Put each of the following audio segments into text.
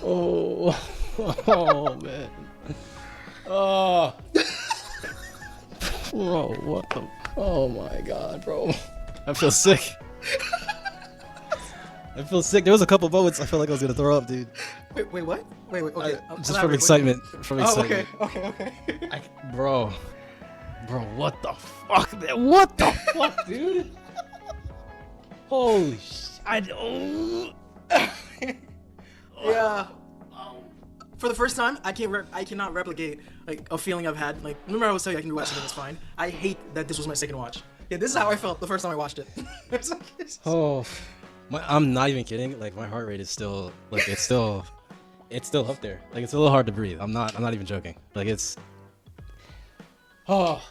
Oh, oh man. Oh, bro, what the? Oh my god, bro. I feel sick. I feel sick. There was a couple moments I felt like I was gonna throw up, dude. Wait, what? Wait, okay. Just from excitement. From excitement. Okay. Bro, what the fuck, man? What the fuck, dude? Holy shit! Yeah. For the first time, I cannot replicate like a feeling I've had. Like, remember I was telling you I can do accident, it's fine. I hate that this was my second watch. Yeah, this is how I felt the first time I watched it. Oh, I'm not even kidding. Like, my heart rate is still like it's still up there. Like, it's a little hard to breathe. I'm not even joking. Like, it's oh.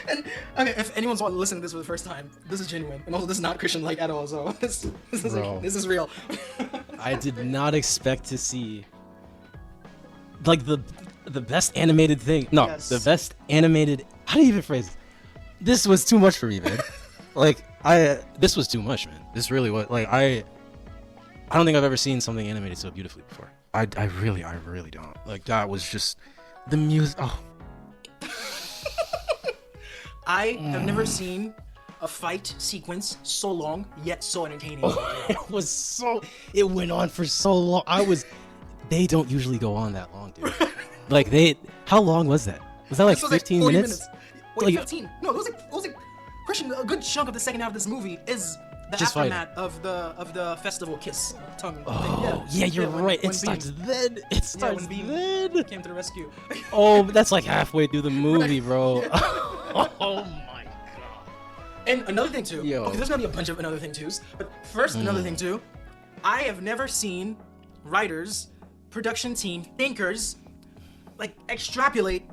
And okay, if anyone's listening to this for the first time, this is genuine, and also this is not Christian like at all. So this is real. I did not expect to see like the best animated thing. No, yes. The best animated. How do you even phrase it? This was too much for me, man. Like this was too much, man. This really was. Like I don't think I've ever seen something animated so beautifully before. I really don't. Like, that was just the music. Oh. I have never seen a fight sequence so long yet so entertaining. Oh, it went on for so long. They don't usually go on that long, dude. Like, how long was that? Was that like 15 minutes? Wait, like, 15? No, it was like Christian, a good chunk of the second half of this movie is the aftermath of the festival kiss tongue. Oh, yeah, you're right. It starts then. It starts then. Came to the rescue. Oh, that's like halfway through the movie, bro. Oh my god. And another thing too. Okay, there's gonna be a bunch of another thing twos. But first, another thing too. I have never seen writers, production team, thinkers, like extrapolate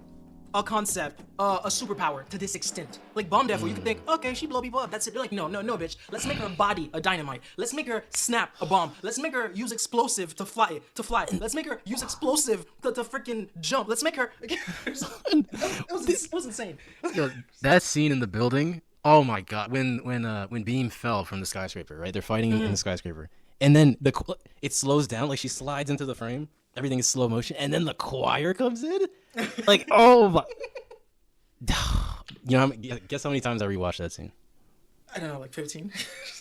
a concept, a superpower to this extent. Like Bomb Devil, you could think, okay, she blow people up, that's it. They're like, no, bitch. Let's make her body a dynamite. Let's make her snap a bomb. Let's make her use explosive to fly. Let's make her use explosive to freaking jump. Let's make her. It was insane. Yo, that scene in the building. Oh my god, when Beam fell from the skyscraper, right? They're fighting in the skyscraper, and then it slows down, like she slides into the frame. Everything is slow motion, and then the choir comes in. Like, oh my. You know, guess how many times I rewatched that scene? I don't know, like 15?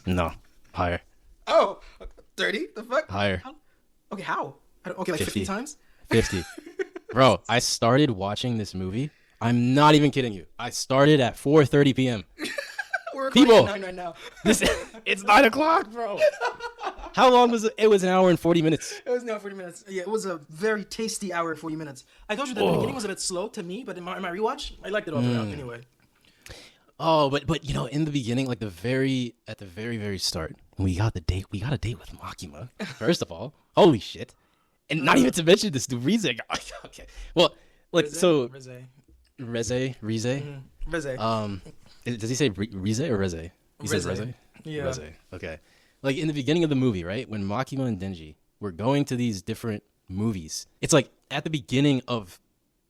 No, higher. Oh, 30? The fuck? Higher. Okay, how? Okay, like 50 times? 50. Bro, I started watching this movie. I'm not even kidding you. I started at 4:30 p.m. We're recording at 9 right now. It's 9 o'clock, bro. How long was it? It was an hour and 40 minutes. It was an hour and 40 minutes. Yeah, it was a very tasty hour and 40 minutes. I told you that the beginning was a bit slow to me, but in my rewatch, I liked it all throughout anyway. Oh, but you know, in the beginning, like at the very start, we got a date with Makima. First of all, holy shit. And not even to mention this dude, Reze. Okay. Well, like, Reze. Reze. Reze. Does he say Reze or Reze? He says Reze? Yeah. Reze. Okay. Like, in the beginning of the movie, right? When Makima and Denji were going to these different movies, it's like at the beginning of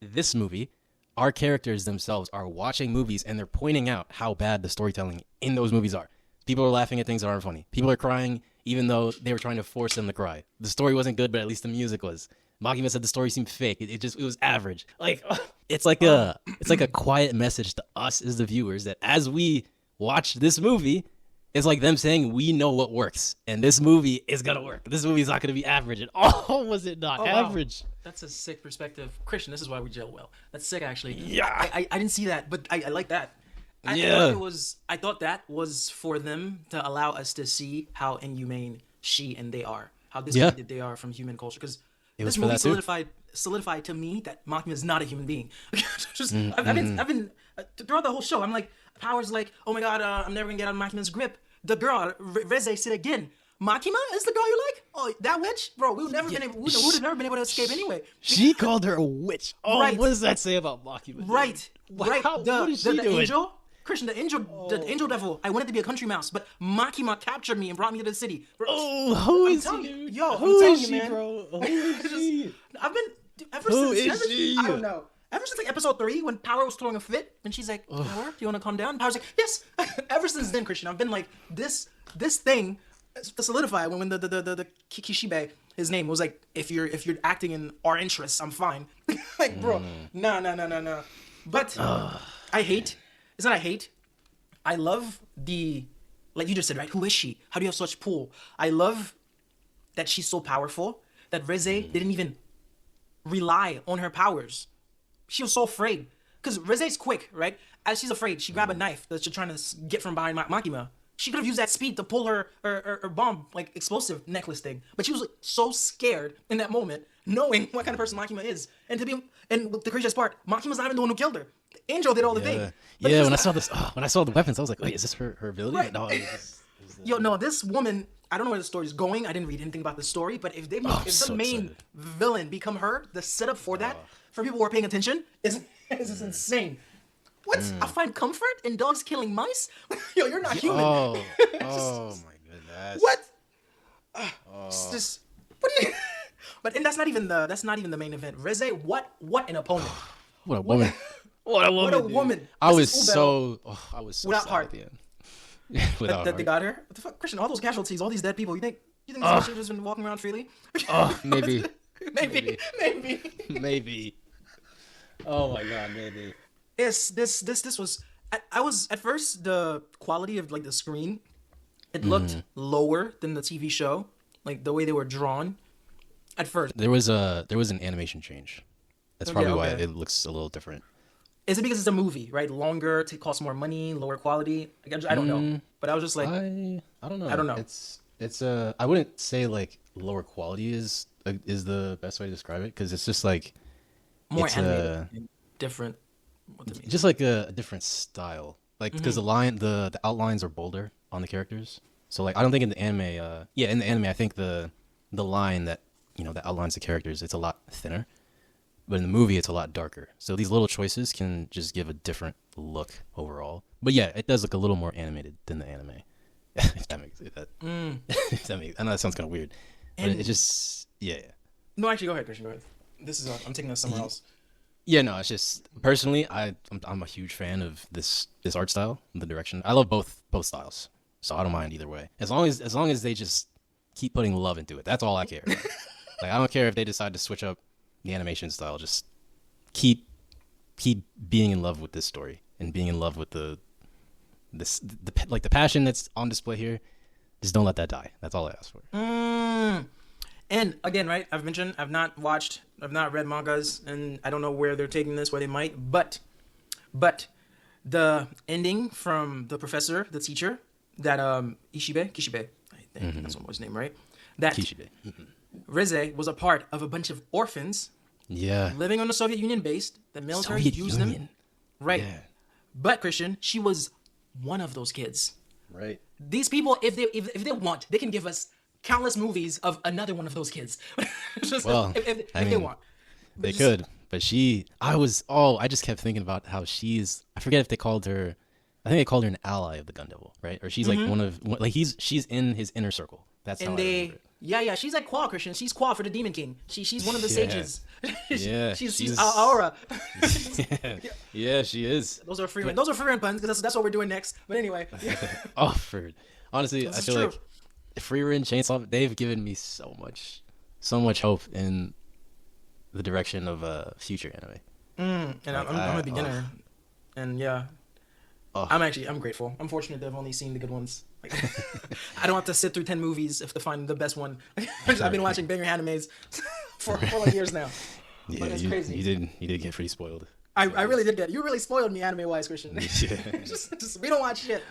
this movie, our characters themselves are watching movies and they're pointing out how bad the storytelling in those movies are. People are laughing at things that aren't funny. People are crying even though they were trying to force them to cry. The story wasn't good, but at least the music was. Makima said the story seemed fake. It was average. Like, it's like a quiet message to us as the viewers that as we watch this movie, it's like them saying we know what works, and this movie is gonna work. This movie is not gonna be average at all. Was it not average? Wow. That's a sick perspective, Christian. This is why we gel well. That's sick, actually. Yeah, I didn't see that, but I like that. I thought that was for them to allow us to see how inhumane she and they are, how disconnected they are from human culture. Because this movie solidified to me that Makima is not a human being. I've been throughout the whole show. I'm like, Power's like, oh my god, I'm never gonna get out of Makima's grip. The girl, Reze, said again, Makima is the girl you like? Oh, that witch, bro. We would have never been able to escape anyway. She called her a witch. Oh, right. What does that say about Makima? Right. What is she doing? The angel. Christian, the angel devil. I wanted to be a country mouse, but Makima captured me and brought me to the city. Bro, who is she? Yo, who is she, man, bro? Who is she? I've been ever since. I don't know. Ever since like episode 3, when Power was throwing a fit, and she's like, "Power, do you want to calm down?" Power's like, "Yes." Ever since then, Christian, I've been like, this thing to solidify when the Kishibe, his name was like, if you're acting in our interests, I'm fine. Like, bro, no. But I hate. It's not I hate. I love the, like you just said, right? Who is she? How do you have such pull? I love that she's so powerful that Reze didn't even rely on her powers. She was so afraid. Because Reze's quick, right? As she's afraid, she grabbed a knife that she's trying to get from behind Makima. She could have used that speed to pull her bomb, like, explosive necklace thing. But she was like, so scared in that moment, knowing what kind of person Makima is. And the craziest part, Makima's not even the one who killed her. The angel did all the thing. But when I saw the weapons, I was like, wait, is this her ability? Right. No, Yo, no, this woman, I don't know where the story's going. I didn't read anything about the story, but if the main villain become her, the setup for that, for people who are paying attention, is insane. What? I find comfort in dogs killing mice? Yo, you're not human. Oh my goodness. What? It's just, what do you? But and that's not even the main event. Reze, what an opponent. What a woman. What a woman. What a woman. I was so without sad heart. at the end. Without that they got her. What the fuck, Christian? All those casualties, all these dead people. You think this bitch has just been walking around freely? Maybe. Maybe. Oh my god, maybe. This was. I was at first, the quality of like the screen, it looked lower than the TV show, like the way they were drawn. At first, there was an animation change. That's probably why it looks a little different. Is it because it's a movie, right? Longer, to cost more money, lower quality? I don't know. But I was just like, I don't know. I don't know. It's I wouldn't say like lower quality is the best way to describe it, because it's just like more animated, different. Just like a different style, like because the outlines are bolder on the characters. So like I don't think in the anime, in the anime I think the line that that outlines the characters, it's a lot thinner. But in the movie, it's a lot darker. So these little choices can just give a different look overall. But yeah, it does look a little more animated than the anime. If that makes it. I know that sounds kind of weird, but it just No, actually, go ahead, Christian. Go ahead. This is I'm taking this somewhere else. Yeah, no, it's just personally, I'm a huge fan of this art style, the direction. I love both styles, so I don't mind either way. As long as they just keep putting love into it, that's all I care about. Like I don't care if they decide to switch up the animation style. Just keep being in love with this story and being in love with the passion that's on display here. Just don't let that die. That's all I ask for. And again, right? I've mentioned I've not read mangas, and I don't know where they're taking this, where they might. But the ending from the professor, the teacher, that Kishibe, I think that's his name, right? That Kishibe. Reze was a part of a bunch of orphans. Yeah. Living on the Soviet Union base. The military used them. Right. Yeah. But Christian, she was one of those kids. Right. These people, if they want, they can give us countless movies of another one of those kids. Just, if they want. They could. But I just kept thinking about how she's, I forget if they called her, I think they called her an ally of the Gundevil, right? Or she's like she's in his inner circle. That's how I remember it. Yeah, she's like Qua, Christian. She's Qua for the Demon King. She's one of the sages. she's Aura. Yeah, she is. Those are free run puns, because that's what we're doing next. But anyway. Honestly, I feel like Free Run, Chainsaw, they've given me so much hope in the direction of future anime. And I'm a beginner, and yeah. I'm grateful. I'm fortunate that I've only seen the good ones. Like, I don't have to sit through 10 movies to find the best one. I've been watching banger animes for like years now. Yeah, it's crazy. You did get pretty spoiled. I really did you really spoiled me anime wise, Christian. Yeah. just we don't watch shit.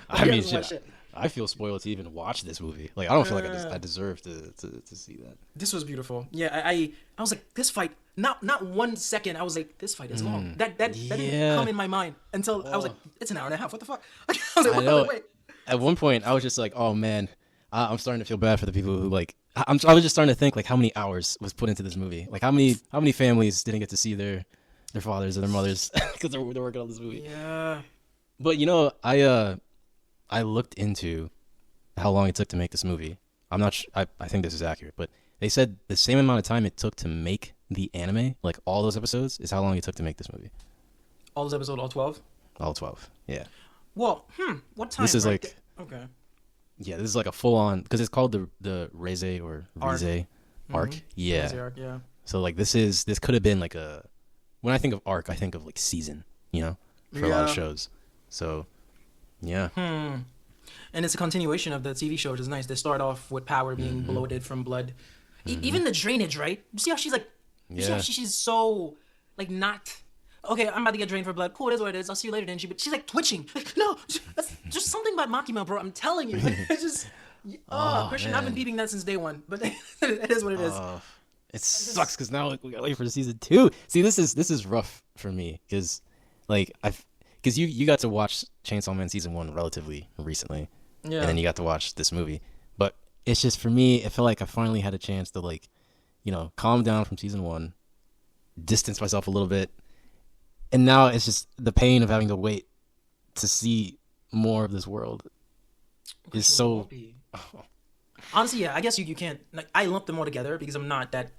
I feel spoiled to even watch this movie. Like I don't feel like I deserve to see that. This was beautiful. Yeah, I was like, this fight. Not 1 second. I was like, this fight is long. That didn't come in my mind until I was like, it's an hour and a half. What the fuck? I was like, wait. At one point, I was just like, oh man, I'm starting to feel bad for the people who like. I was just starting to think like how many hours was put into this movie. Like how many families didn't get to see their fathers or their mothers because they're working on this movie. Yeah. But I looked into how long it took to make this movie. I'm not sure, I think this is accurate, but they said the same amount of time it took to make the anime, like all those episodes, is how long it took to make this movie. All those episodes, all 12? All 12, yeah. Well, what time? This is right? Okay. Yeah, this is like a full on because it's called the Reze or Arc. Reze arc. Yeah. Rezearc, yeah. So like this could have been like a when I think of arc, I think of like season, you know, for a lot of shows. So yeah. And it's a continuation of the TV show, which is nice. They start off with power being bloated from blood. Even the drainage, right? You see how she's like, you see how she's so like not. Okay, I'm about to get drained for blood. Cool, it is what it is. I'll see you later, Denji. But she's like twitching. Like, no, that's just something about Makima, bro. I'm telling you. Like, it's just, Christian, I've been peeping that since day one. But it is what it is. It sucks because now like, we gotta wait for season 2. See, this is rough for me because like because you got to watch Chainsaw Man season 1 relatively recently, and then you got to watch this movie. But it's just for me, it felt like I finally had a chance to like, you know, calm down from season 1, distance myself a little bit. And now it's just the pain of having to wait to see more of this world is so. Honestly, yeah, I guess you can't. Like, I lump them all together because I'm not that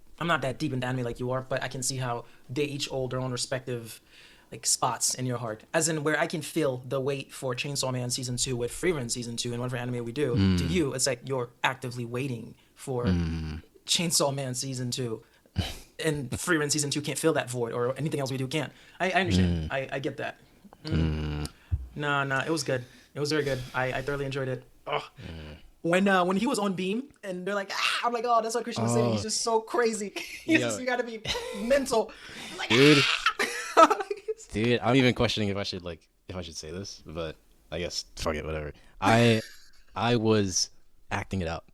deep into anime like you are. But I can see how they each hold their own respective like spots in your heart. As in, where I can feel the wait for Chainsaw Man season 2 with Freerun season 2 and whatever anime we do. To you, it's like you're actively waiting for Chainsaw Man season 2. And Freerun season 2 can't fill that void, or anything else we do can't. I understand. I get that. Nah, it was good. It was very good. I thoroughly enjoyed it. When he was on beam and they're like, I'm like, oh, that's what Christian was saying. He's just so crazy. You gotta be mental. Like, dude, dude, I'm even questioning if I should say this, but I guess fuck it, whatever. I was acting it out.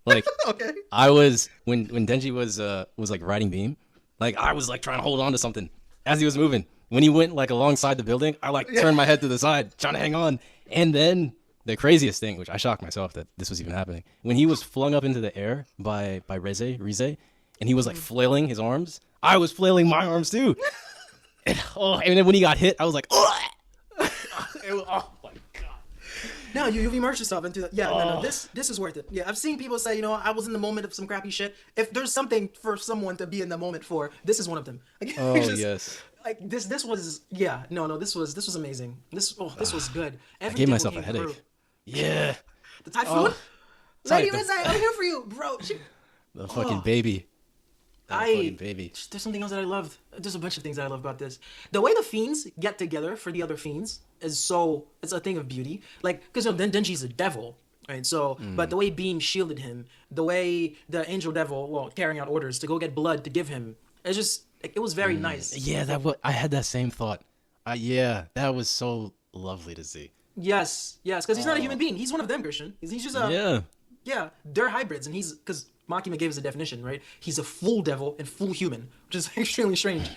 Like, okay. I was when Denji was like riding beam, like I was like trying to hold on to something as he was moving. When he went like alongside the building, I like turned my head to the side trying to hang on. And then the craziest thing, which I shocked myself that this was even happening, when he was flung up into the air by Reze, and he was like flailing his arms, I was flailing my arms too. And then when he got hit, I was like, oh my god. No, you've immersed yourself into that. Yeah, no, this is worth it. Yeah, I've seen people say, you know, I was in the moment of some crappy shit. If there's something for someone to be in the moment for, this is one of them. Like, yes. Like this was this was amazing. This was good. I gave myself a headache. Through. Yeah. The typhoon? Lady Reze, I'm here for you, bro. The fucking baby. Fucking baby. There's something else that I loved. There's a bunch of things that I love about this. The way the fiends get together for the other fiends it's a thing of beauty. Like, because Denji's a devil, right? So, but the way Beam shielded him, the way the angel devil, carrying out orders to go get blood to give him, it's just, it was very nice. Yeah, I had that same thought. Yeah, that was so lovely to see. Yes, because he's not a human being. He's one of them, Christian. He's just yeah, they're hybrids, and because Makima gave us a definition, right? He's a full devil and full human, which is extremely strange.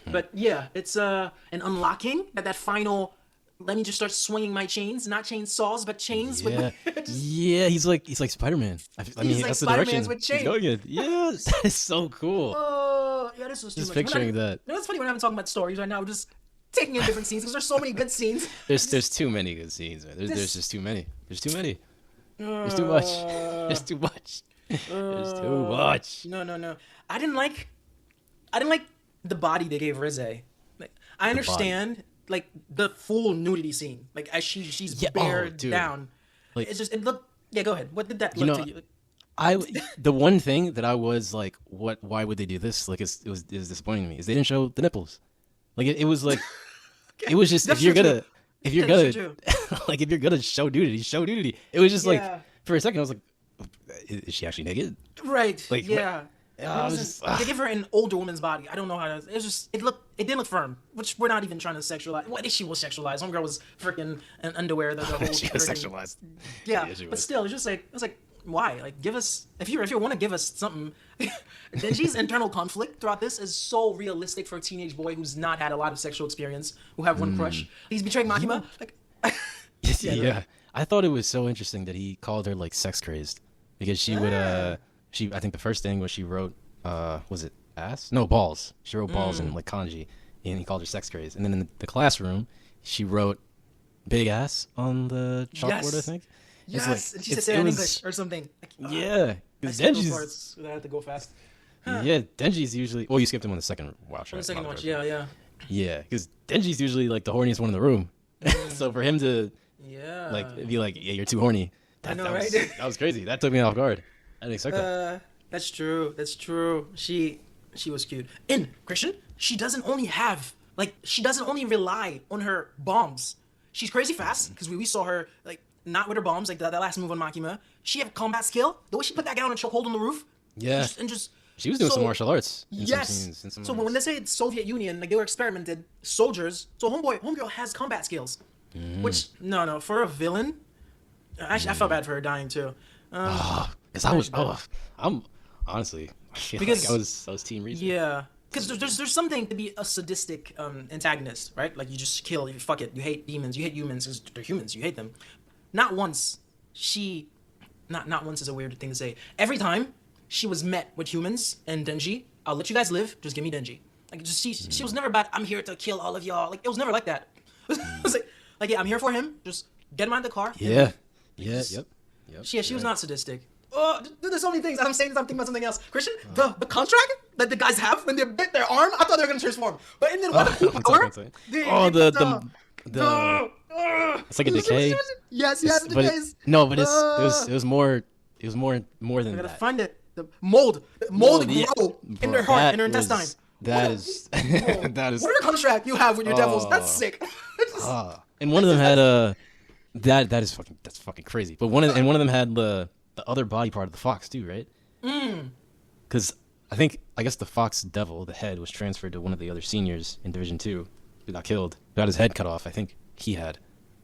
But yeah, it's an unlocking that final. Let me just start swinging my chains, not chainsaws, but chains. Yeah, yeah. He's like Spider-Man. I mean, that's the direction with chains. He's going in. Yeah, that is so cool. Yeah, this was just picturing that. You know, it's funny when I'm talking about stories right now. We're just taking in different scenes because there's so many good scenes. There's too many good scenes, man. There's just too many. There's too many. There's too much. There's too much. There's too much. No. I didn't like the body they gave Reze. Like, I understand. Like the full nudity scene, like as she's bared down. Like, it's just it looked. Yeah, go ahead. What did that look to you? The one thing that I was like, what? Why would they do this? Like, it was disappointing to me is they didn't show the nipples. Like it was like, it was just if you're gonna like if you're gonna show nudity, show nudity. It was just like for a second I was like, is she actually naked? Right. Like yeah. They give her an older woman's body. I don't know how to. It didn't look firm, which we're not even trying to sexualize. What if she was sexualized? Homegirl was freaking in underwear. The whole she was sexualized. Yeah, but still, it's just like why? Like, give us if you want to give us something. Denji's internal conflict throughout this is so realistic for a teenage boy who's not had a lot of sexual experience, who have one crush. He's betraying Makima. Yeah. I thought it was so interesting that he called her like sex crazed because she would I think the first thing was she wrote, was it ass? No, balls. She wrote balls in like kanji, and he called her sex crazed. And then in the classroom, she wrote big ass on the chalkboard, I think. Yes, and she said it in English or something. Yeah, because Denji's. I have to go fast. Yeah, Denji's usually. Well, you skipped him on the second watch, right? The second watch, yeah. Yeah, because Denji's usually like the horniest one in the room. So for him to, like, be like, yeah, you're too horny. I know, that right? that was crazy. That took me off guard. I didn't expect that. That's true. That's true. She was cute. And Christian, she doesn't only rely on her bombs. She's crazy fast because we saw her like not with her bombs, like that last move on Makima. She have combat skill. The way she put that guy on a chokehold on the roof. Yeah. And just she was doing some martial arts. Yes. Some scenes, in some so when they say it's Soviet Union, like they were experimented soldiers. So homegirl has combat skills. Which no, for a villain, actually I felt bad for her dying too. Because I'm honestly, I feel like I was Team Reze. Yeah. Because there's something to be a sadistic antagonist, right? Like you just kill, you fuck it, you hate demons, you hate humans, because they're humans, you hate them. Not once not once is a weird thing to say. Every time she was met with humans and Denji, I'll let you guys live, just give me Denji. Like just she was never about I'm here to kill all of y'all. Like it was never like that. It was like yeah, I'm here for him. Just get him out of the car. Yeah. Yep. She was not sadistic. Oh, there's so many things. I'm thinking about something else. Christian, the contract that the guys have when they bit their arm, I thought they were gonna transform. But in the it's like a decay. Yes, it decays. But it was more than I gotta that. find it. The mold grow in their heart, in their intestine. That is. What a contract you have with your devils. That's sick. And one of them had that's fucking crazy. But one of them had the other body part of the fox too, right? Because I guess the fox devil, the head, was transferred to one of the other seniors in Division 2 who got killed. Who got his head cut off. I think he had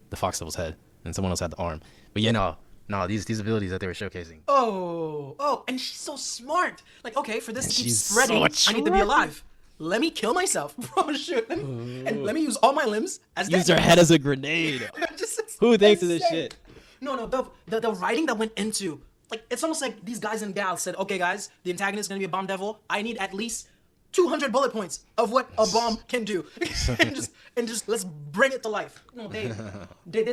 the fox devil's head, and someone else had the arm. But yeah, no, these abilities that they were showcasing. Oh, and she's so smart. Like, okay, for this to keep spreading, I need to be alive. Let me kill myself. Bro, shoot. And let me use all my limbs as use her head as a grenade. Who thinks of this shit? No, the writing that went into, like, it's almost like these guys and gals said, okay, guys, the antagonist is going to be a bomb devil. I need at least 200 bullet points of what a bomb can do. and just let's bring it to life. No, they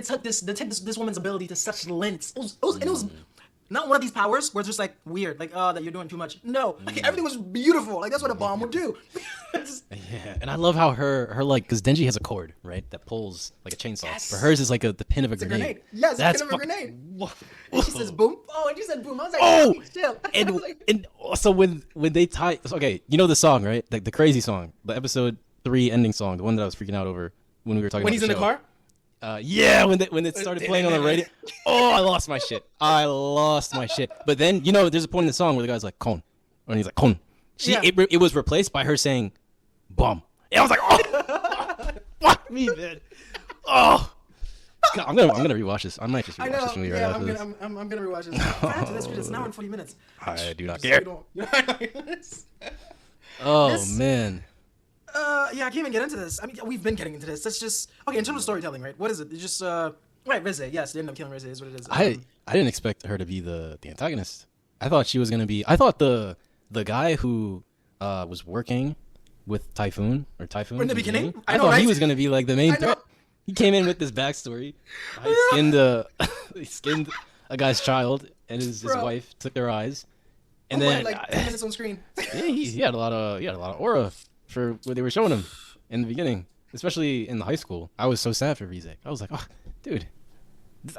took this woman's ability to such lengths. It was not one of these powers where it's just like weird, like, oh, that you're doing too much. No, like everything was beautiful. Like that's what a bomb would do. Yeah, and I love how her like, because Denji has a cord, right, that pulls like a chainsaw. Yes. For hers is like the pin of a grenade. Grenade. Yes, that's the pin of a grenade. And she says boom. Oh, and she said boom. I was like, oh, chill. and also when they tie, okay, you know the song, right? Like the crazy song, the episode 3 ending song, the one that I was freaking out over when we were talking. When about he's in the car. Yeah, when it started playing on the radio. Oh, I lost my shit. But then, there's a point in the song where the guy's like, "Kon," and he's like, "Kon." It was replaced by her saying, "Bomb." And I was like, "Oh, fuck me, man." Oh, God, I'm gonna rewatch this. I might just rewatch this movie right after this. I'm gonna rewatch this. After this, it's an hour and 40 minutes. I do not care. Oh man. Yeah, I can't even get into this. I mean, we've been getting into this. That's just okay. In terms of storytelling, right? What is it? It's just right, Reze. Yes, they end up killing Reze. Is what it is. I didn't expect her to be the antagonist. I thought she was gonna be. I thought the guy who was working with Typhoon in the beginning. I thought he was gonna be like the main threat. He came in with this backstory. He skinned a guy's child, and his wife took their eyes, and then like 10 minutes on screen. Yeah, he had a lot of aura for what they were showing him in the beginning, especially in the high school. I was so sad for Reze. I was like, oh, dude,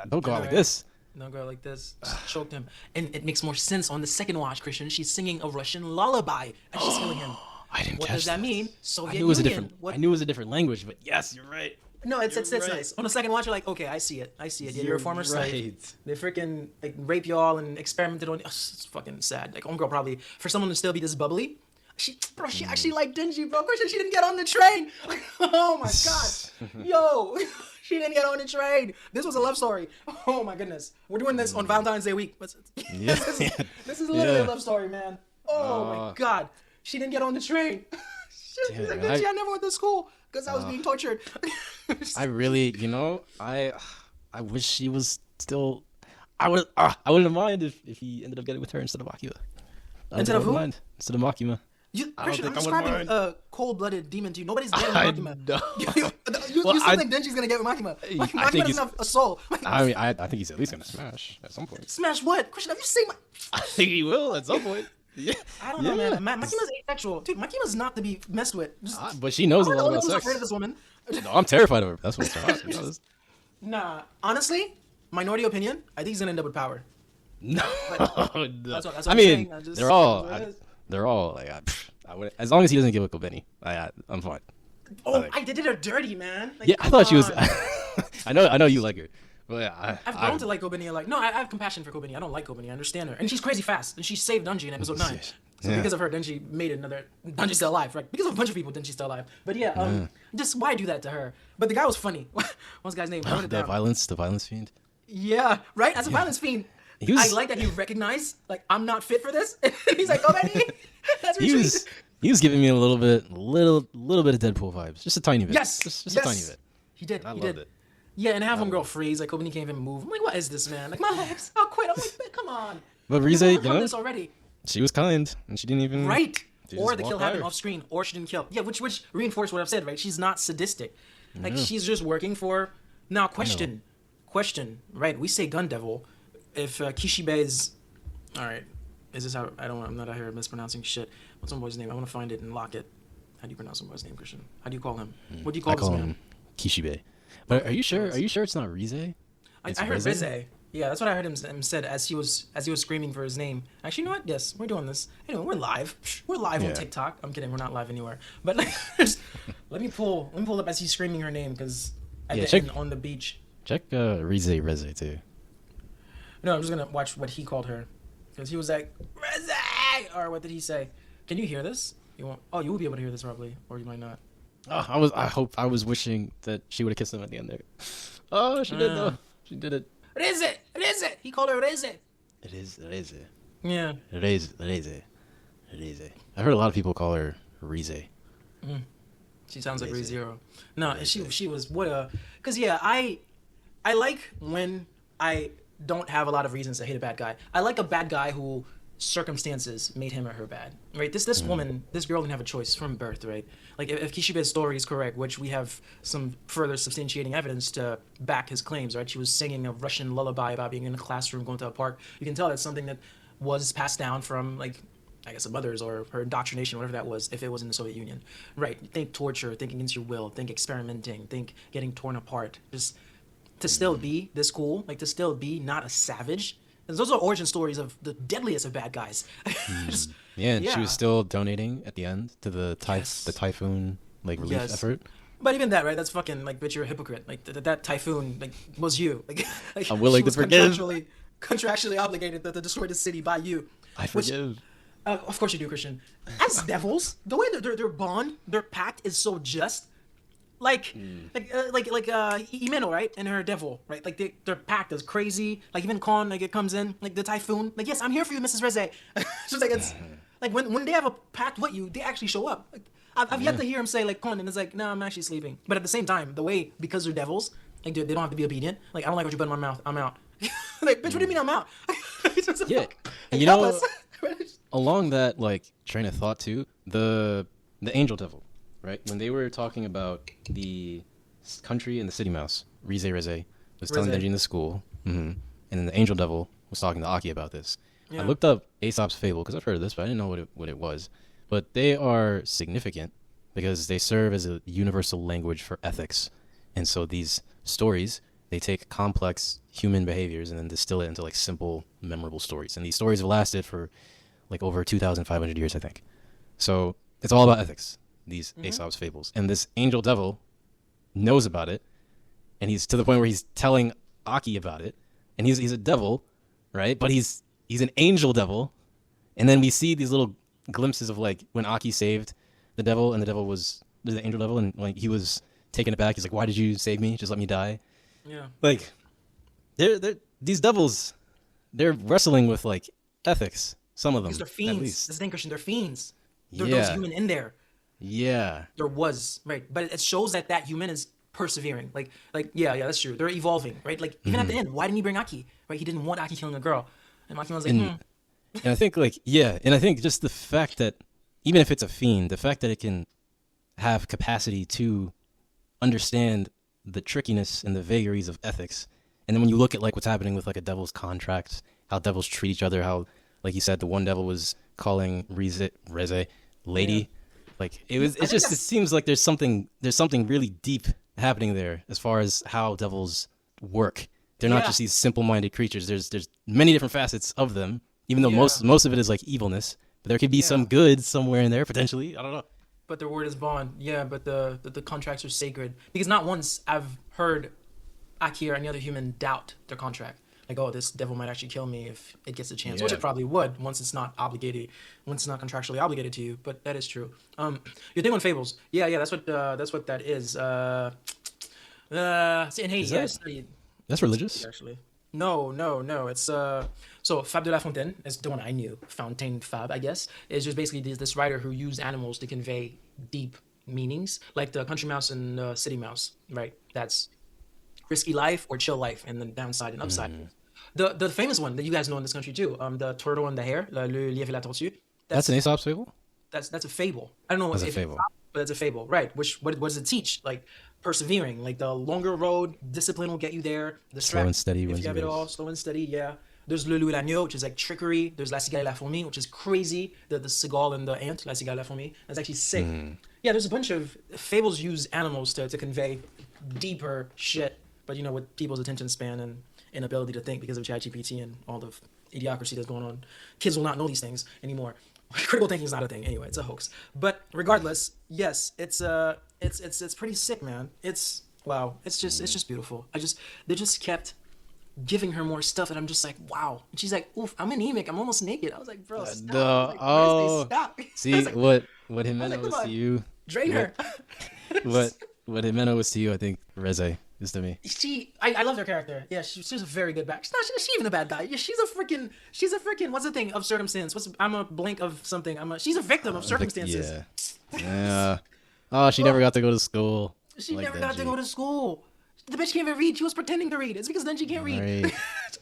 don't go out like this. Don't go out like this. Just choked him. And it makes more sense on the second watch, Christian. She's singing a Russian lullaby as she's killing him. I didn't catch that. What does that mean? Soviet I knew Union. I knew it was a different language, but yes, you're right. No, it's right. nice. On the second watch, you're like, okay, I see it. Yeah, you're a former slave. Right. They freaking like rape y'all and experimented on. It's fucking sad. Like, homegirl probably for someone to still be this bubbly. She actually liked Denji, bro. Christian, she didn't get on the train. Oh my god, yo, she didn't get on the train. This was a love story. Oh my goodness, we're doing this on Valentine's Day week. This is literally a love story, man. Oh my god, she didn't get on the train. She's like, Denji, I never went to school because I was being tortured. I really, I wish she was still. I wouldn't have minded if he ended up getting with her instead of Makima. Instead of who? Instead of Makima. Christian, I'm describing a cold-blooded demon to you. Nobody's getting Makima. You still think Denji's gonna get with Makima? Makima doesn't have a soul. I mean, I think he's at least gonna smash at some point. Smash what? Christian, have you seen my... I think he will at some point. Yeah. I don't know, man. Makima's asexual. Dude, Makima's not to be messed with. But she knows a lot about sex. I'm afraid of this woman. No, I'm terrified of her. That's what's hard. Nah, honestly, minority opinion. I think he's gonna end up with power. No, But no. that's what I I'm mean, saying. they're all like, I would, as long as he doesn't give a Kobeni, I'm fine. Oh, I did her dirty, man. Like, Yeah, I thought she was. on. I know you like her, but yeah, I've grown to like Kobeni. Like, no, I have compassion for Kobeni. I don't like Kobeni. I understand her, and she's crazy fast, and she saved Denji in episode 9. So because of her, Denji made another. Denji's still alive, right? Because of a bunch of people, Denji's still alive. But yeah, just why do that to her? But the guy was funny. What's the guy's name? the violence fiend. Yeah, right. As a violence fiend, I like that he recognized like I'm not fit for this. He's like, Kobeni, that's retreat. He was giving me a little bit of Deadpool vibes, just a tiny bit. Yes, just a tiny bit. He did. I he loved did. it. Yeah, and have him girl freeze. Like Kobeni can't even move. I'm like, what is this, man? Like my legs. I'll quit. I'm like, come on. But Reze, this already. She was kind, and she didn't even. Right. She Or just the kill walked happened by her. off screen, or she didn't kill. Yeah, which reinforced what I've said, right? She's not sadistic. Like she's just working for. Now question, right? We say gundevil. If Kishibe's, all right. Is this how? I'm not out here mispronouncing shit. What's my boy's name? I want to find it and lock it. How do you pronounce my boy's name, Christian? How do you call him? What do you call this man? him Kishibe. But are you sure? Are you sure it's not Reze? I heard Reze. Yeah, that's what I heard him said as he was screaming for his name. Actually, you know what? Yes, we're doing this. Anyway, we're live. We're live on TikTok. I'm kidding. We're not live anywhere. But like, let me pull up as he's screaming her name because end on the beach. Check Reze too. No, I'm just gonna watch what he called her because he was like Reze, or what did he say? Can you hear this? You won't. Oh, you will be able to hear this probably, or you might not. Oh, I was wishing that she would have kissed him at the end there. Oh, she did though. She did it. Reze. He called her Reze. It is Reze. Yeah. Reze. I heard a lot of people call her Reze. She sounds like rezearc. No, and she was because yeah, I like when I don't have a lot of reasons to hate a bad guy. I like a bad guy who circumstances made him or her bad, right? This woman, this girl didn't have a choice from birth, right? Like if Kishibe's story is correct, which we have some further substantiating evidence to back his claims, right? She was singing a Russian lullaby about being in a classroom, going to a park. You can tell that's something that was passed down from like, I guess, her mother's or her indoctrination, whatever that was, if it was in the Soviet Union, right? Think torture, think against your will, think experimenting, think getting torn apart. Just to still be this cool, like to still be not a savage. Those are origin stories of the deadliest of bad guys. She was still donating at the end to the typhoon like relief effort. But even that, right? That's fucking like, bitch, you're a hypocrite. Like that typhoon, like was you. Like I'm willing to forgive. Contractually obligated to destroy the city by you. I forgive. Of course you do, Christian. As devils, the way their bond, their pact is so just. Like Himeno, right? And her devil, right? Like their pact is crazy. Like even Kon, like it comes in, like the typhoon. Like, yes, I'm here for you, Mrs. Reze. She's like, it's like when they have a pact with you, they actually show up. Like, I've yet to hear him say like Kon, and it's like, no, I'm actually sleeping. But at the same time, the way, because they're devils, like they don't have to be obedient. Like, I don't like what you put in my mouth. I'm out. Like, bitch, what do you mean I'm out? Yeah, and you know, along that like train of thought too, the angel devil. Right? When they were talking about the country and the city mouse, Reze was telling Denji in the school, and then the angel devil was talking to Aki about this. Yeah. I looked up Aesop's fable because I've heard of this, but I didn't know what it was. But they are significant because they serve as a universal language for ethics. And so these stories, they take complex human behaviors and then distill it into like simple, memorable stories. And these stories have lasted for like over 2,500 years, I think. So it's all about ethics. These Aesop's fables, and this angel devil knows about it, and he's to the point where he's telling Aki about it, and he's a devil, right? But he's an angel devil, and then we see these little glimpses of like when Aki saved the devil, and the devil was the angel devil, and like he was taken aback. He's like, "Why did you save me? Just let me die." Yeah, like they're these devils, they're wrestling with like ethics. Some of them, because they're fiends. At least. That's the thing, Christian. They're fiends. There's human in there. Yeah, there was, right, but it shows that human is persevering. Like yeah, that's true. They're evolving, right? Like even at the end, why didn't he bring Aki? Right, he didn't want Aki killing a girl, and Makima was like, And I think and I think just the fact that even if it's a fiend, the fact that it can have capacity to understand the trickiness and the vagaries of ethics, and then when you look at like what's happening with like a devil's contract, how devils treat each other, how like you said, the one devil was calling Reze lady. Yeah. Like it seems like there's something really deep happening there as far as how devils work they're not just these simple-minded creatures. There's many different facets of them, even though most of it is like evilness. But there could be some good somewhere in there potentially. I don't know. But their word is bond. Yeah, but the contracts are sacred. Because not once I've heard Aki or any other human doubt their contract. Like, oh, this devil might actually kill me if it gets a chance, which it probably would once it's not contractually obligated to you. But that is true. Your thing on fables, that's what that is. See, in Haiti, I studied. That's religious. Actually, no. It's so Fable de la Fontaine is the one I knew. Fontaine Fable, I guess, is just basically this writer who used animals to convey deep meanings, like the country mouse and city mouse. Right, that's risky life or chill life, and the downside and upside. The famous one that you guys know in this country too, the turtle and the hare, le lièvre et la tortue. That's an Aesop's fable? That's a fable. I don't know if it's a fable. But it's a fable, right? What does it teach? Like persevering, like the longer road, discipline will get you there. The slow and steady if you have it all, slow and steady, yeah. There's le loup et l'agneau, which is like trickery. There's la cigale et la fourmi, which is crazy. The seagull and the ant, la cigale et la fourmi. That's actually sick. Yeah, there's a bunch of fables use animals to convey deeper shit. But you know, with people's attention span and inability to think because of ChatGPT and all the idiocracy that's going on, kids will not know these things anymore. Critical thinking is not a thing anyway; it's a hoax. But regardless, yes, it's pretty sick, man. It's just beautiful. They just kept giving her more stuff, and I'm just like, wow. And she's like, oof, I'm anemic. I'm almost naked. I was like, bro, stop. Stop. See like, what Jimeno was to you. Drain her. what Jimeno was to you, I think Reze is to me. I love her character. Yeah, she's a very good back. She's even a bad guy. Yeah, she's a freaking. What's the thing of circumstance? I'm a blank of something. She's a victim of circumstances. Yeah. Oh, she never got to go to school. She never got to go to school. The bitch can't even read. She was pretending to read. It's because Denji can't read. Right.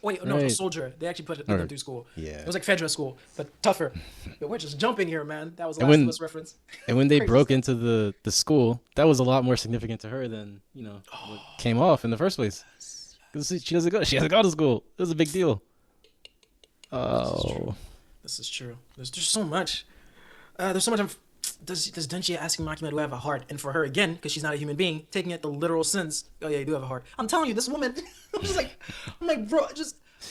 Wait, no, a soldier. They actually put them through school. Yeah. It was like Fedra school, but tougher. But we're just jumping here, man. That was a Last of Us reference. And when they broke into the school, that was a lot more significant to her than, what came off in the first place. Because she hasn't gone to school. It was a big deal. Oh. This is true. There's so much. There's so much. Does Denji asking Makima, do I have a heart? And for her, again, because she's not a human being, taking it the literal sense, oh yeah, you do have a heart. I'm telling you, this woman, I'm like, bro,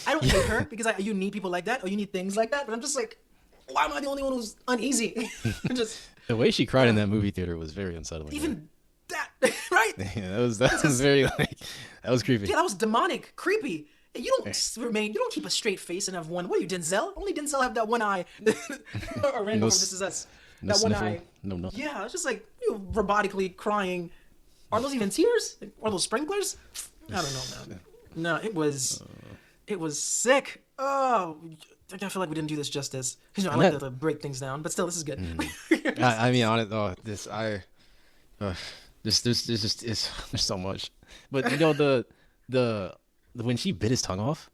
I don't hate her because you need people like that or you need things like that, but I'm just like, why am I the only one who's uneasy? The way she cried in that movie theater was very unsettling. Even that, right? Yeah, that was very that was creepy. Yeah, that was demonic, creepy. You don't keep a straight face and have one. What are you, Denzel? Only Denzel have that one eye. Or random, This Is Us. No that sniffle. One eye. No, nothing. Yeah, it's just like robotically crying. Are those even tears? Are those sprinklers? I don't know, man. No, it was sick. Oh, I feel like we didn't do this justice. I like to break things down, but still, this is good. I mean, on it. Oh, there's so much. But the when she bit his tongue off,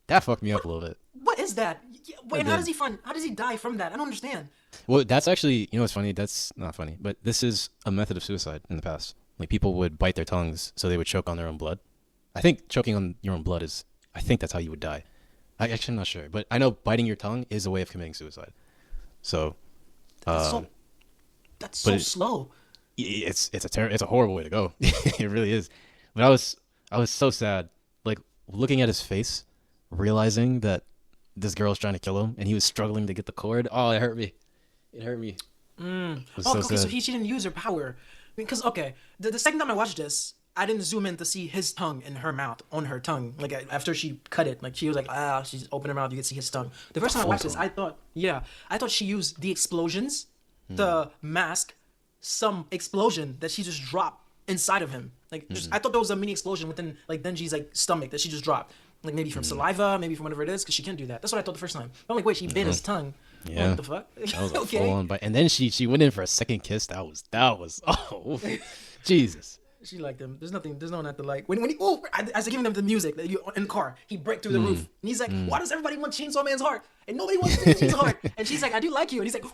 that fucked me up a little bit. What is that? Wait, how does he die from that? I don't understand. Well, that's actually, what's funny? That's not funny, but this is a method of suicide in the past. Like, people would bite their tongues so they would choke on their own blood. I think choking on your own blood I think that's how you would die. I'm not sure, but I know biting your tongue is a way of committing suicide. So, that's so slow. It's a horrible way to go. It really is. But I was so sad, like looking at his face, realizing that this girl was trying to kill him, and he was struggling to get the cord. Oh, it hurt me. It hurt me. So she didn't use her power. Because, the second time I watched this, I didn't zoom in to see his tongue in her mouth, on her tongue. Like, after she cut it, like, she was like, she's opened her mouth, you could see his tongue. The first time I watched this, I thought she used the explosions to mask some explosion that she just dropped inside of him. Like, I thought there was a mini explosion within, like, Denji's, like, stomach that she just dropped. Like, maybe from saliva, maybe from whatever it is, because she can't do that. That's what I thought the first time. I'm like, wait, she bit his tongue. Yeah. What the fuck? That was a full-on bite. And then she went in for a second kiss. That was oh, Jesus. She liked him. There's no not to like. When he as I giving them the music in the car, he break through the roof. And he's like, why does everybody want Chainsaw Man's heart? And nobody wants Denji's heart. And she's like, I do like you. And he's like,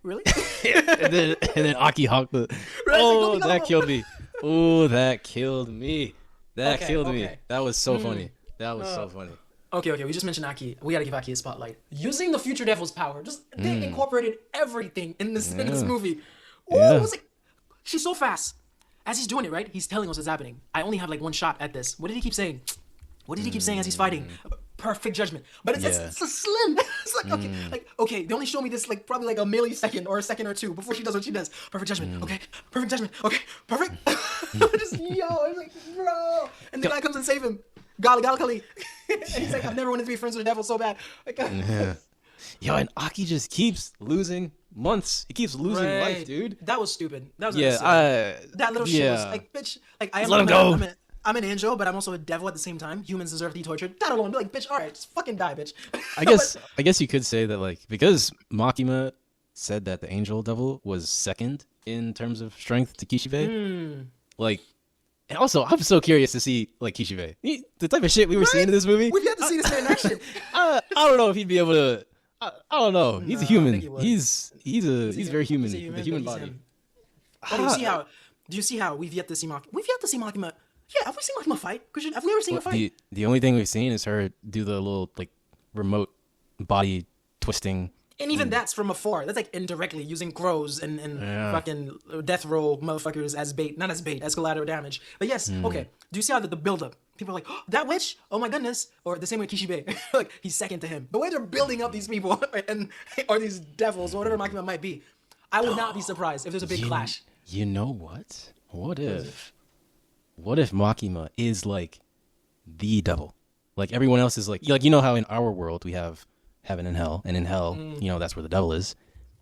really? and then Aki honked the. Oh, that killed me. Oh, that killed me. That killed me. That was so funny. That was so funny. Okay, we just mentioned Aki. We gotta give Aki a spotlight. Using the future devil's power. They incorporated everything in this movie. Ooh, it was like, she's so fast. As he's doing it, right? He's telling us what's happening. I only have like one shot at this. What did he keep saying? What did he keep saying as he's fighting? Perfect judgment. But it's a slim. It's like, okay, they only show me this like probably like a millisecond or a second or two before she does what she does. Perfect judgment. Okay. Perfect judgment. Okay. Perfect. I'm like, bro. And the guy comes and save him. Gali. And he's like, I've never wanted to be friends with the devil so bad. Like, Yo, and Aki just keeps losing months. He keeps losing life, dude. That was stupid. That was that little shit was like, bitch. Like, let him go. I'm an angel, but I'm also a devil at the same time. Humans deserve to be tortured. That alone, be like, bitch. All right, just fucking die, bitch. I guess you could say that, like, because Makima said that the angel devil was second in terms of strength to Kishibe. Like, and also, I'm so curious to see like Kishibe, the type of shit we were seeing in this movie. We've yet to see this man in action. I don't know if he'd be able to. I don't know. He's a human. He's very human. The human body. Do you see how we've yet to see Makima? We've yet to see Makima. Yeah, have we seen Makima fight? Christian, have we ever seen her fight? The only thing we've seen is her do the little like remote body twisting. And even that's from afar. That's like indirectly using crows and fucking death roll motherfuckers as bait. Not as bait, as collateral damage. But yes, okay. Do you see how the build-up? People are like, oh, that witch? Oh my goodness. Or the same way Kishibe. Like, he's second to him. The way they're building up these people or these devils or whatever Makima might be, I would not be surprised if there's a big clash. You know what? What if Makima is like the devil? Like everyone else is like you know how in our world we have heaven and hell, and in hell, you know, that's where the devil is.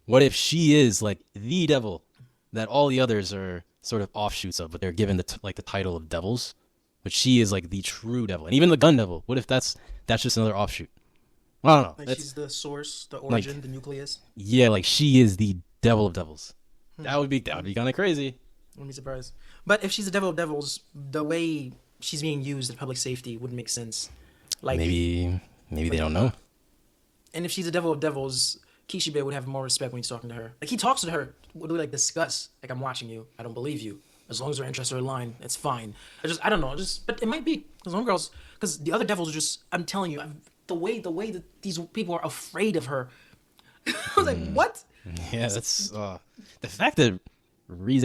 What if she is like the devil that all the others are sort of offshoots of, but they're given the title of devils, but she is like the true devil, and even the gundevil. What if that's just another offshoot? I don't know. Like she's the source, the origin, the nucleus. Yeah, like she is the devil of devils. That would be kind of crazy. Wouldn't be surprised. But if she's the devil of devils, the way she's being used in public safety wouldn't make sense. Like maybe they don't know. And if she's the devil of devils, Kishibe would have more respect when he's talking to her. Like he talks to her, would like discuss, like I'm watching you, I don't believe you. As long as our interests are aligned, it's fine. I don't know. But it might be because homegirls, because the other devils are just. I'm telling you, the way that these people are afraid of her. I was like, what? Yeah, that's the fact that Reze.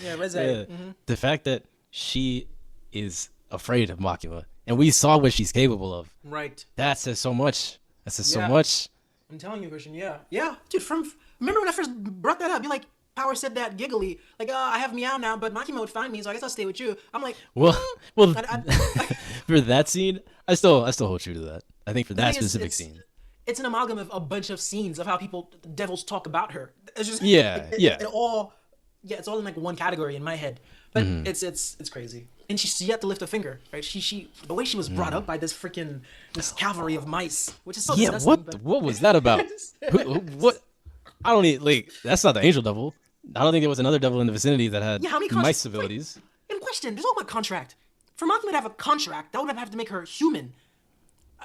Yeah. The fact that she is afraid of Makima, and we saw what she's capable of. Right. That says so much. So much. I'm telling you, Christian. Yeah, dude. Remember when I first brought that up? You like Power said that giggly, like, I have meow now, but Makima would find me, so I guess I'll stay with you. I'm like, well, for that scene, I still hold true to that. I think for that specific scene. It's an amalgam of a bunch of scenes of how devils talk about her. It's just it's all in like one category in my head. But it's crazy. And she's yet to lift a finger, right? She the way she was brought up by this cavalry of mice, which is so disgusting. What was that about? What? I don't need like that's not the angel devil. I don't think there was another devil in the vicinity that had mice abilities. In question, there's all about contract. For Makima to have a contract, that would have to make her human.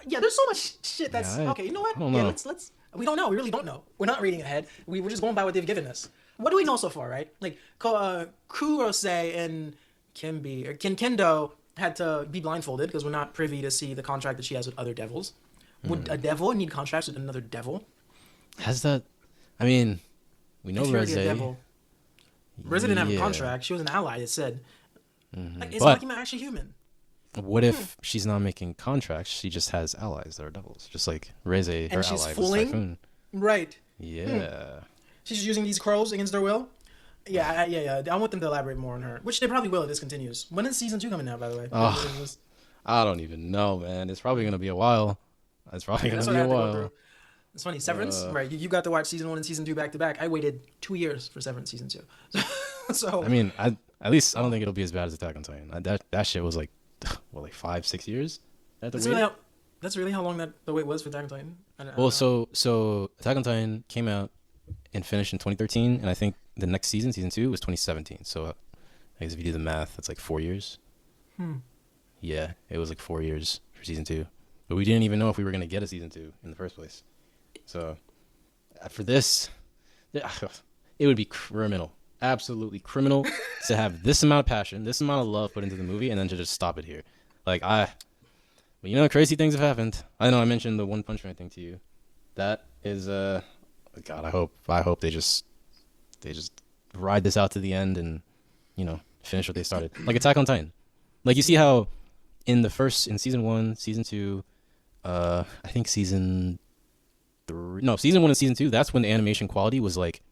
Yeah, there's so much shit that's okay. You know what? Let's. We don't know. We really don't know. We're not reading ahead. We're just going by what they've given us. What do we know so far, right? Like, Kurose and Kendo had to be blindfolded because we're not privy to see the contract that she has with other devils. Would a devil need contracts with another devil? Has that? I mean, we know Reze. Reze didn't have a contract. She was an ally. It said. Like, is Makima actually human? What if she's not making contracts? She just has allies that are devils, just like Reze, her ally was Typhoon. Right. Yeah. She's using these crows against their will. Yeah. I want them to elaborate more on her, which they probably will if this continues. When is season 2 coming out, by the way? I don't even know, man. It's probably gonna be a while. It's funny. Severance, right? You got to watch season 1 and season 2 back to back. I waited 2 years for Severance season 2. So I mean, at least I don't think it'll be as bad as Attack on Titan. That shit was like 5-6 years. That's really how long the wait was for Attack on Titan. So Attack on Titan came out and finished in 2013, and I think the next season 2, was 2017. So I guess if you do the math, that's like 4 years. Yeah, it was like 4 years for season 2, but we didn't even know if we were gonna get a season 2 in the first place. So for this, it would be criminal, absolutely criminal, to have this amount of passion, this amount of love put into the movie, and then to just stop it here. Like but you know, crazy things have happened. I know I mentioned the One Punch Man thing to you. That is, God, I hope they just ride this out to the end and, you know, finish what they started. Like Attack on Titan. Like you see how in season 1, season 2, I think season 3. No, season 1 and season 2. That's when the animation quality was like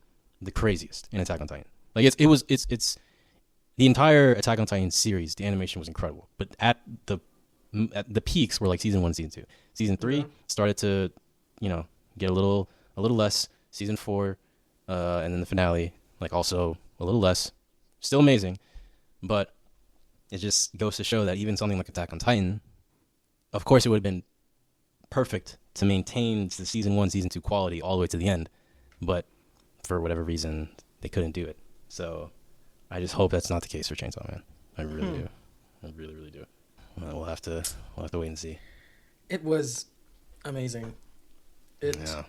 the craziest in Attack on Titan. Like it's the entire Attack on Titan series. The animation was incredible, but at the peaks were like season 1, season 2. Season 3 started to, get a little less. Season 4, and then the finale, like also a little less. Still amazing, but it just goes to show that even something like Attack on Titan, of course, it would have been perfect to maintain the season 1, season 2 quality all the way to the end, but for whatever reason, they couldn't do it. So I just hope that's not the case for Chainsaw Man. I really do. I really, really do. Well, we'll have to wait and see. It was amazing. Yeah.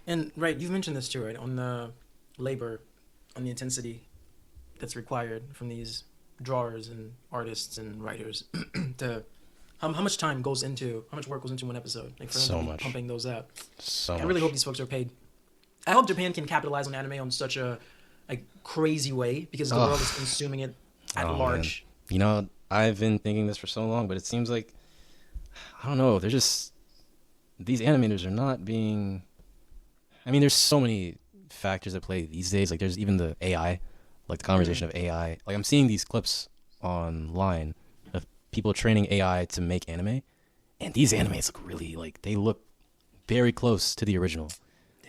And right, you've mentioned this too, right? On the labor, on the intensity that's required from these drawers and artists and writers to how much time goes into, how much work goes into one episode, like for them to be much. Pumping those out. So I really hope these folks are paid. I hope Japan can capitalize on anime on such a crazy way because the world is consuming it at large. Man. I've been thinking this for so long, but it seems like, I don't know, they're just, these animators are not being, I mean, there's so many factors at play these days. Like there's even the AI, like the conversation of AI. Like I'm seeing these clips online of people training AI to make anime, and these animes look really, like, they look very close to the original.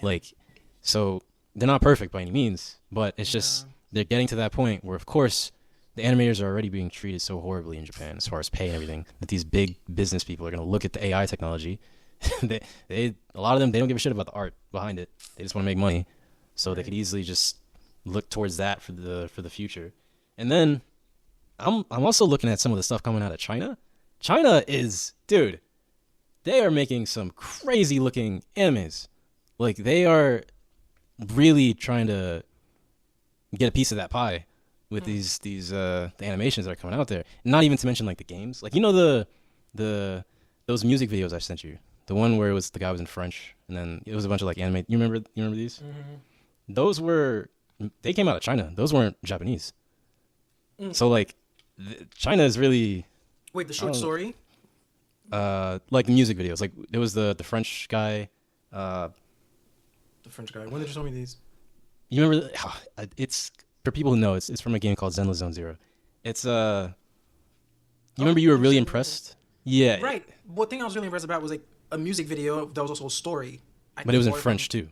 Like, so they're not perfect by any means, but it's just, they're getting to that point where, of course, the animators are already being treated so horribly in Japan as far as pay and everything, that these big business people are going to look at the AI technology. A lot of them, they don't give a shit about the art behind it. They just want to make money. So they could easily just look towards that for the future. And then I'm also looking at some of the stuff coming out of China. China is, dude, they are making some crazy looking animes. Like they are really trying to get a piece of that pie with these the animations that are coming out there. Not even to mention like the games. Like the those music videos I sent you. The one where it was the guy was in French and then it was a bunch of like anime. You remember these? Mm-hmm. They came out of China. Those weren't Japanese. So like China is really, wait, the short story? Like music videos. Like there was the French guy. The French guy. When did you show me these? You remember? It's for people who know. It's from a game called Zenless Zone Zero. It's You remember you were really impressed? Yeah. Right. What thing I was really impressed about was like a music video that was also a story. But it was in French too.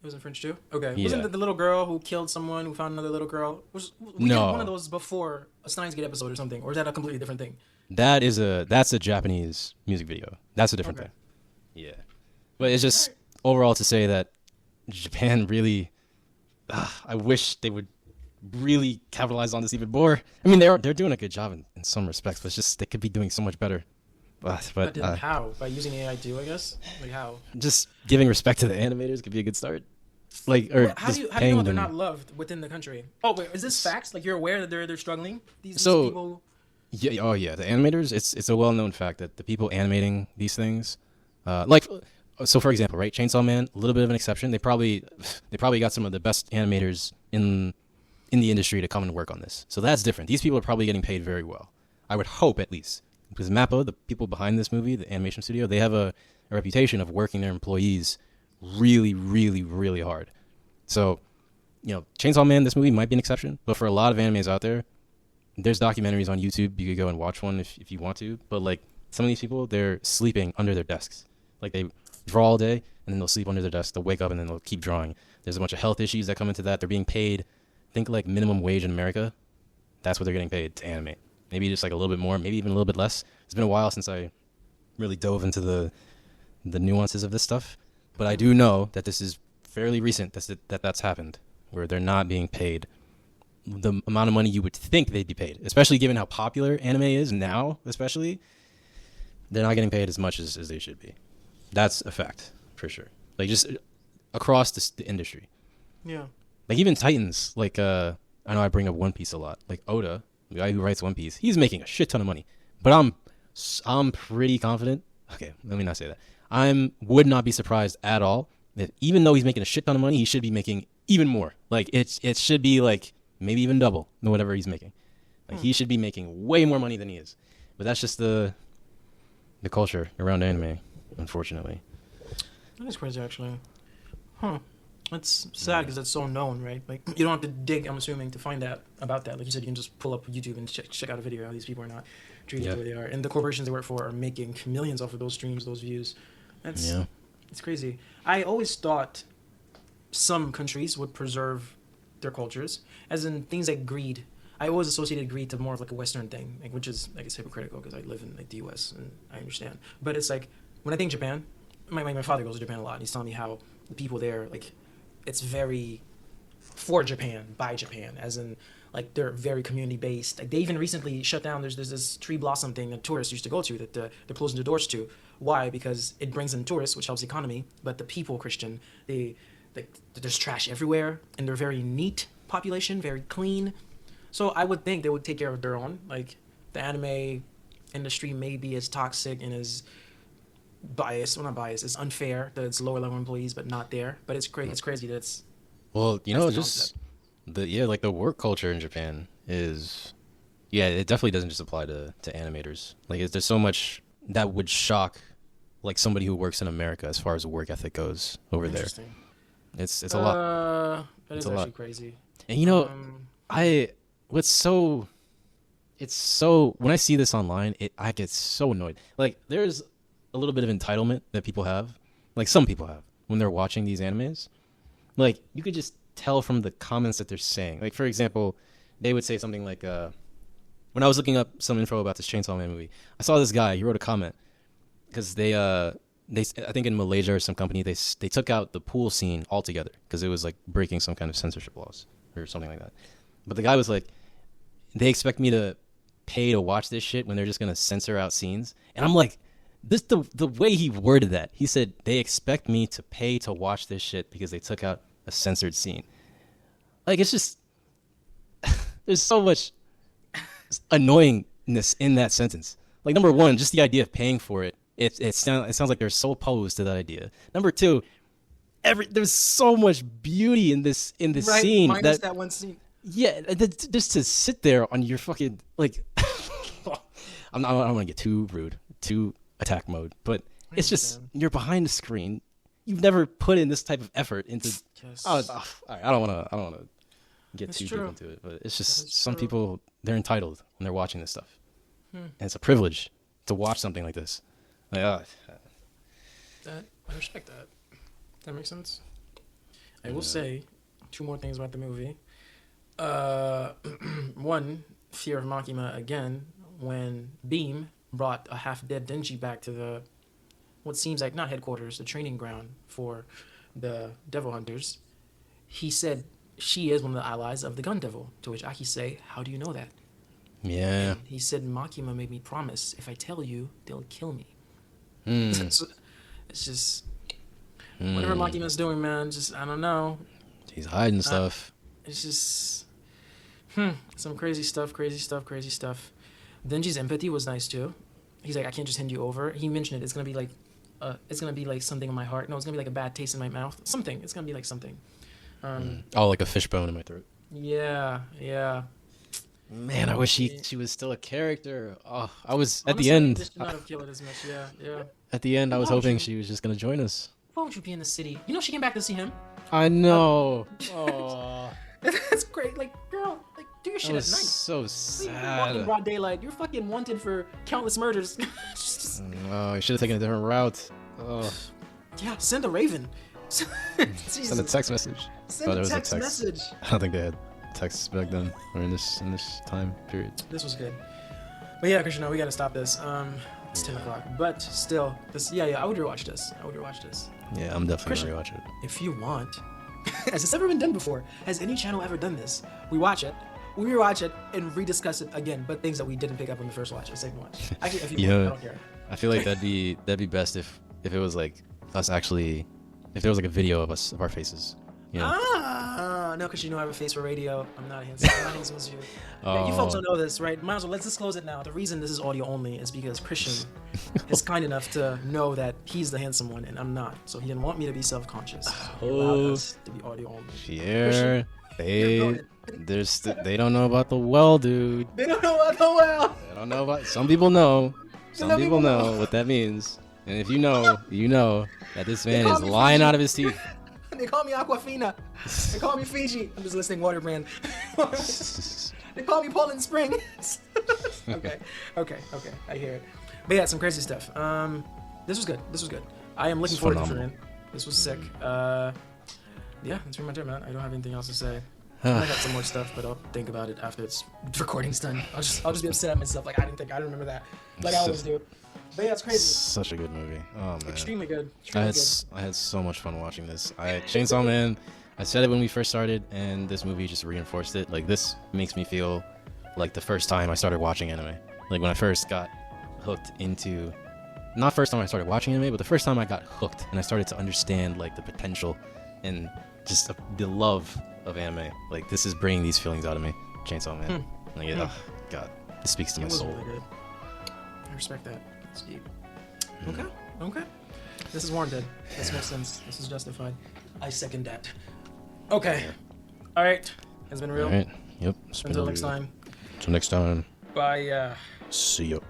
It was in French too? Okay. Yeah. Wasn't the little girl who killed someone who found another little girl? We did one of those before a Steins Gate episode or something, or is that a completely different thing? That's a Japanese music video. That's a different thing. Yeah. But it's just overall to say that Japan really, I wish they would really capitalize on this even more. I mean, they're doing a good job in some respects, but it's just they could be doing so much better. But how? By using AI too, I guess? Like how? Just giving respect to the animators could be a good start. Like, or how do you know they're not loved within the country? Oh wait, is this facts? Like you're aware that they're struggling? These people. Yeah. Oh yeah. The animators. It's a well known fact that the people animating these things, so for example, right, Chainsaw Man, a little bit of an exception. They probably got some of the best animators in the industry to come and work on this. So that's different. These people are probably getting paid very well. I would hope at least. Because Mappa, the people behind this movie, the animation studio, they have a reputation of working their employees really, really, really hard. So, Chainsaw Man, this movie might be an exception, but for a lot of animes out there, there's documentaries on YouTube. You could go and watch one if you want to. But like some of these people, they're sleeping under their desks. Like they draw all day and then they'll sleep under their desk. They'll wake up and then they'll keep drawing. There's a bunch of health issues that come into that. They're being paid, I think like minimum wage in America. That's what they're getting paid to animate. Maybe just like a little bit more, maybe even a little bit less. It's been a while since I really dove into the nuances of this stuff. But I do know that this is fairly recent that's happened, where they're not being paid the amount of money you would think they'd be paid, especially given how popular anime is now, especially. They're not getting paid as much as they should be. That's a fact, for sure. Like just across the industry. Yeah. Like even Titans, like I know I bring up One Piece a lot. Like Oda, the guy who writes One Piece, he's making a shit ton of money. But I'm pretty confident. Okay, let me not say that. Would not be surprised at all that even though he's making a shit ton of money, he should be making even more. Like it should be like maybe even double whatever he's making. Like he should be making way more money than he is. But that's just the the culture around anime, unfortunately. That is crazy, actually. Huh. It's sad because it's so known, right? Like, you don't have to dig, I'm assuming, to find out about that. Like you said, you can just pull up YouTube and check out a video. How these people are not treated the way they are. And the corporations they work for are making millions off of those streams, those views. It's crazy. I always thought some countries would preserve their cultures, as in things like greed. I always associated greed to more of like a Western thing, like, which is, I guess, hypocritical because I live in like the U.S. and I understand. But it's like, when I think Japan, my father goes to Japan a lot, and he's telling me how the people there, like, it's very for Japan, by Japan, as in, like, they're very community-based. Like, they even recently shut down, there's this tree blossom thing that tourists used to go to that they're closing the doors to. Why? Because it brings in tourists, which helps the economy, but the people, Christian, there's trash everywhere, and they're very neat population, very clean. So I would think they would take care of their own. Like, the anime industry may be as toxic and as biased, well, not biased, it's unfair that it's lower level employees but not there. But it's crazy that it's... Well, you know, just like the work culture in Japan is, it definitely doesn't just apply to animators. Like, there's so much that would shock, like, somebody who works in America as far as work ethic goes over there. It's a lot. That is actually crazy. And you know, when I see this online, I get so annoyed. Like, there's a little bit of entitlement that people have, like some people have, when they're watching these animes. Like, you could just tell from the comments that they're saying. Like, for example, they would say something like, when I was looking up some info about this Chainsaw Man movie, I saw this guy, he wrote a comment, because they I think in Malaysia or some company, they took out the pool scene altogether, because it was like breaking some kind of censorship laws, or something like that. But the guy was like, they expect me to pay to watch this shit when they're just going to censor out scenes? And I'm like, the way he worded that, he said, they expect me to pay to watch this shit because they took out a censored scene. Like, it's just, there's so much annoyingness in that sentence. Like, number one, just the idea of paying for it, it sounds like they're so opposed to that idea. Number two, there's so much beauty in this scene. Minus that one scene. Yeah, just to sit there on your fucking, like, I don't want to get too rude, too attack mode, but it's just, you're behind the screen. You've never put in this type of effort into. Yes. All right, I don't want to get That's too true. deep into it, but it's just some people, they're entitled when they're watching this stuff, and it's a privilege to watch something like this. Like, I respect that. That makes sense. I will say 2 more things about the movie. One, fear of Makima again, when Beam brought a half-dead Denji back to what seems like not headquarters, the training ground for the Devil Hunters. He said she is one of the allies of the Gundevil, to which Aki say, how do you know that? Yeah. And he said, Makima made me promise, if I tell you, they'll kill me. So, it's just, whatever Makima's doing, man, just, I don't know. He's hiding stuff. It's just, some crazy stuff. Denji's empathy was nice too. He's like, I can't just hand you over. He mentioned it. It's gonna be like something in my heart. No, it's gonna be like a bad taste in my mouth. Something. It's gonna be like something. Like a fishbone in my throat. Yeah. Man, I wish she was still a character. Oh, I was Honestly, at the end. This should not have killed it as much. Yeah. At the end, I was hoping she was just gonna join us. Why would you be in the city? You know she came back to see him. I know. Oh. That's great. Like, girl, like, do your shit at night. So You're walking sad. broad daylight. You're fucking wanted for countless murders. Oh, you should have taken a different route. Oh. Yeah, send a raven. Send a text message. Send a text message. I don't think they had texts back then, or in this time period. This was good. But yeah, Krishna, we gotta stop this. It's 10 o'clock. But still, I would rewatch this. Yeah, I'm definitely gonna rewatch it. If you want, has this ever been done before? Has any channel ever done this? We watch it, we rewatch it, and rediscuss it again, but things that we didn't pick up on the first watch or second watch. Actually, if you want, I don't care. I feel like that'd be best if it was like us actually, if there was like a video of us, of our faces. You know? No, because you know I have a face for radio. I'm not handsome. I'm not handsome as you. Yeah, you folks don't know this, right? Might as well, let's disclose it now. The reason this is audio only is because Christian is kind enough to know that he's the handsome one and I'm not. So he didn't want me to be self-conscious. He allowed us to be audio only. Pierre, they don't know about the well, dude. They don't know about the well. They don't know about. Some people know. Some people know what that means. And if you know, you know that this man is lying Fiji. out of his teeth. They call me Aquafina. They call me Fiji. I'm just listing water brand. They call me Poland Springs. Okay. I hear it. But yeah, some crazy stuff. This was good. I am looking forward to it. This was sick. Yeah, that's pretty much it, man. I don't have anything else to say. I got some more stuff, but I'll think about it after it's recording's done. I'll just be upset at myself. Like I don't remember that. Like I always do. But yeah, it's crazy. Such a good movie. Oh man. Extremely good. I had so much fun watching this. Chainsaw Man, I said it when we first started, and this movie just reinforced it. Like this makes me feel like the first time I started watching anime. Like when I first got hooked into, not first time I started watching anime, but the first time I got hooked and I started to understand like the potential and just the love of anime. Like this is bringing these feelings out of me. Chainsaw Man. Like oh god, this speaks to my soul. Really good. I respect that. It's deep. Okay. This is warranted. This makes sense. This is justified. I second that. Okay. All right. It's been real. All right. Yep. Until next time. Until next time. Bye. See you.